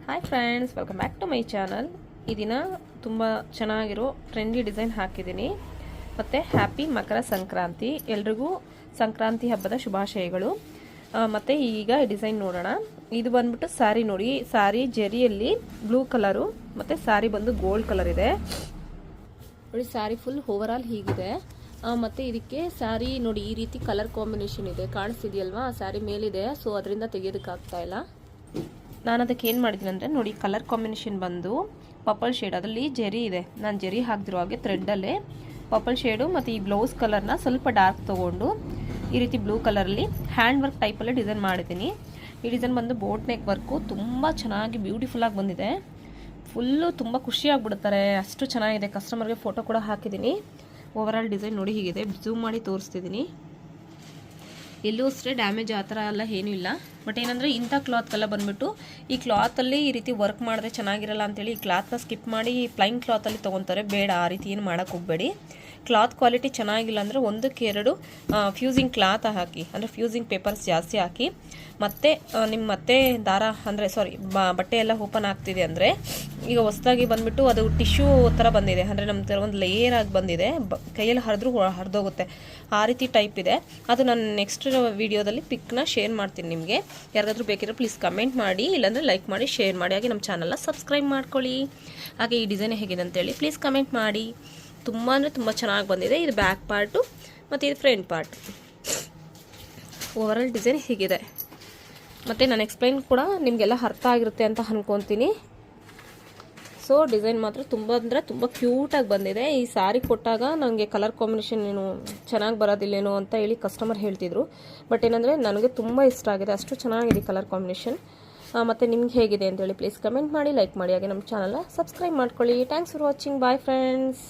Hi friends, welcome back to my channel. ಈ ದಿನ ತುಂಬ ಚೆನ್ನಾಗಿರೋ ಟ್ರೆಂಡಿ ಡಿಸೈನ್ ಹಾಕಿದ್ದೀನಿ. ಮತ್ತು ಹ್ಯಾಪಿ ಮಕರ ಸಂಕ್ರಾಂತಿ. ಎಲ್ರಿಗೂ ಸಂಕ್ರಾಂತಿ ಹಬ್ಬದ ಶುಭಾಶಯಗಳು. ಮತ್ತು ಈಗ ಡಿಸೈನ್ ನೋಡೋಣ. ಇದು ಬಂದ್ಬಿಟ್ಟು ಸ್ಯಾರಿ ನೋಡಿ. ಸ್ಯಾರಿ ಜರಿಯಲ್ಲಿ ಬ್ಲೂ ಕಲರು ಮತ್ತು ಸ್ಯಾರಿ ಬಂದು ಗೋಲ್ಡ್ ಕಲರ್ ಇದೆ ನೋಡಿ. ಸ್ಯಾರಿ ಫುಲ್ ಓವರಾಲ್ ಹೀಗಿದೆ. ಮತ್ತು ಇದಕ್ಕೆ ಸ್ಯಾರಿ ನೋಡಿ ಈ ರೀತಿ ಕಲರ್ ಕಾಂಬಿನೇಷನ್ ಇದೆ, ಕಾಣಿಸ್ತಿದೆಯಲ್ವಾ? ಸ್ಯಾರಿ ಮೇಲಿದೆ, ಸೊ ಅದರಿಂದ ತೆಗೆಯೋದಕ್ಕಾಗ್ತಾ ಇಲ್ಲ. ನಾನು ಅದಕ್ಕೆ ಏನು ಮಾಡಿದ್ದೀನಿ ಅಂದರೆ ನೋಡಿ, ಕಲರ್ ಕಾಂಬಿನೇಷನ್ ಬಂದು ಪರ್ಪಲ್ ಶೇಡ್, ಅದರಲ್ಲಿ ಜರಿ ಇದೆ. ನಾನು ಜರಿ ಹಾಕ್ದಿರೋ ಹಾಗೆ ಥ್ರೆಡ್ಡಲ್ಲೇ ಪರ್ಪಲ್ ಶೇಡು ಮತ್ತು ಈ ಬ್ಲೌಸ್ ಕಲರ್ನ ಸ್ವಲ್ಪ ಡಾರ್ಕ್ ತೊಗೊಂಡು ಈ ರೀತಿ ಬ್ಲೂ ಕಲರಲ್ಲಿ ಹ್ಯಾಂಡ್ ವರ್ಕ್ ಟೈಪಲ್ಲಿ ಡಿಸೈನ್ ಮಾಡಿದ್ದೀನಿ. ಈ ಡಿಸೈನ್ ಬಂದು ಬೋಟ್ ನೆಕ್ ವರ್ಕು ತುಂಬ ಚೆನ್ನಾಗಿ ಬ್ಯೂಟಿಫುಲ್ಲಾಗಿ ಬಂದಿದೆ. ಫುಲ್ಲು ತುಂಬ ಖುಷಿಯಾಗಿಬಿಡ್ತಾರೆ, ಅಷ್ಟು ಚೆನ್ನಾಗಿದೆ. ಕಸ್ಟಮರ್ಗೆ ಫೋಟೋ ಕೂಡ ಹಾಕಿದ್ದೀನಿ. ಓವರಾಲ್ ಡಿಸೈನ್ ನೋಡಿ ಹೀಗಿದೆ. ಝೂಮ್ ಮಾಡಿ ತೋರಿಸ್ತಿದ್ದೀನಿ. ಎಲ್ಲೂ ಅಷ್ಟೇ ಡ್ಯಾಮೇಜ್ ಆ ಥರ ಎಲ್ಲ ಏನೂ ಇಲ್ಲ. ಬಟ್ ಏನಂದರೆ ಇಂಥ ಕ್ಲಾತ್ಗೆಲ್ಲ ಬಂದುಬಿಟ್ಟು ಈ ಕ್ಲಾತಲ್ಲಿ ಈ ರೀತಿ ವರ್ಕ್ ಮಾಡಿದ್ರೆ ಚೆನ್ನಾಗಿರಲ್ಲ ಅಂತೇಳಿ ಈ ಕ್ಲಾತ್ನ ಸ್ಕಿಪ್ ಮಾಡಿ ಪ್ಲೈನ್ ಕ್ಲಾತಲ್ಲಿ ತೊಗೊತಾರೆ. ಬೇಡ, ಆ ರೀತಿ ಏನು ಮಾಡೋಕ್ಕೆ ಹೋಗಬೇಡಿ. ಕ್ಲಾತ್ ಕ್ವಾಲಿಟಿ ಚೆನ್ನಾಗಿಲ್ಲ ಅಂದರೆ ಒಂದಕ್ಕೆ ಎರಡು ಫ್ಯೂಸಿಂಗ್ ಕ್ಲಾತ್ ಹಾಕಿ, ಅಂದರೆ ಫ್ಯೂಸಿಂಗ್ ಪೇಪರ್ಸ್ ಜಾಸ್ತಿ ಹಾಕಿ. ಮತ್ತು ನಿಮ್ಮ ಮತ್ತೆ ದಾರ ಅಂದರೆ ಬಟ್ಟೆ ಎಲ್ಲ ಓಪನ್ ಆಗ್ತಿದೆ ಅಂದರೆ, ಈಗ ಹೊಸದಾಗಿ ಬಂದುಬಿಟ್ಟು ಅದು ಟಿಶ್ಯೂ ಥರ ಬಂದಿದೆ, ಅಂದರೆ ನಮ್ಮ ಥರ ಒಂದು ಲೇಯರ್ ಆಗಿ ಬಂದಿದೆ, ಕೈಯಲ್ಲಿ ಹರಿದ್ರೂ ಹರಿದೋಗುತ್ತೆ, ಆ ರೀತಿ ಟೈಪ್ ಇದೆ. ಅದು ನಾನು ನೆಕ್ಸ್ಟ್ ವೀಡಿಯೋದಲ್ಲಿ ಪಿಕ್ನ ಶೇರ್ ಮಾಡ್ತೀನಿ ನಿಮಗೆ. ಯಾರಿಗಾದ್ರೂ ಬೇಕಿದ್ರೆ ಪ್ಲೀಸ್ ಕಮೆಂಟ್ ಮಾಡಿ, ಇಲ್ಲಾಂದರೆ ಲೈಕ್ ಮಾಡಿ, ಶೇರ್ ಮಾಡಿ. ಹಾಗೆ ನಮ್ಮ ಚಾನಲ್ನ ಸಬ್ಸ್ಕ್ರೈಬ್ ಮಾಡ್ಕೊಳ್ಳಿ. ಹಾಗೆ ಈ ಡಿಸೈನ್ ಹೇಗಿದೆ ಅಂತೇಳಿ ಪ್ಲೀಸ್ ಕಮೆಂಟ್ ಮಾಡಿ. ತುಂಬ ಅಂದರೆ ತುಂಬ ಚೆನ್ನಾಗಿ ಬಂದಿದೆ. ಇದು ಬ್ಯಾಕ್ ಪಾರ್ಟು ಮತ್ತು ಇದು ಫ್ರಂಟ್ ಪಾರ್ಟ್. ಓವರಾಲ್ ಡಿಸೈನ್ ಹೀಗಿದೆ. ಮತ್ತು ನಾನು ಎಕ್ಸ್ಪ್ಲೈನ್ ಕೂಡ ನಿಮಗೆಲ್ಲ ಅರ್ಥ ಆಗಿರುತ್ತೆ ಅಂತ ಅಂದ್ಕೊತೀನಿ. ಸೊ ಡಿಸೈನ್ ಮಾತ್ರ ತುಂಬ ಅಂದರೆ ತುಂಬ ಕ್ಯೂಟಾಗಿ ಬಂದಿದೆ. ಈ ಸ್ಯಾರಿ ಕೊಟ್ಟಾಗ ನನಗೆ ಕಲರ್ ಕಾಂಬಿನೇಷನ್ ಏನು ಚೆನ್ನಾಗಿ ಬರೋದಿಲ್ಲೇನೋ ಅಂತ ಹೇಳಿ ಕಸ್ಟಮರ್ ಹೇಳ್ತಿದ್ರು. ಬಟ್ ಏನಂದರೆ ನನಗೆ ತುಂಬ ಇಷ್ಟ ಆಗಿದೆ, ಅಷ್ಟು ಚೆನ್ನಾಗಿದೆ ಕಲರ್ ಕಾಂಬಿನೇಷನ್. ಮತ್ತು ನಿಮ್ಗೆ ಹೇಗಿದೆ ಅಂತೇಳಿ ಪ್ಲೀಸ್ ಕಮೆಂಟ್ ಮಾಡಿ, ಲೈಕ್ ಮಾಡಿ. ಹಾಗೆ ನಮ್ಮ ಚಾನಲ್ನ ಸಬ್ಸ್ಕ್ರೈಬ್ ಮಾಡ್ಕೊಳ್ಳಿ. Thanks for watching. Bye friends.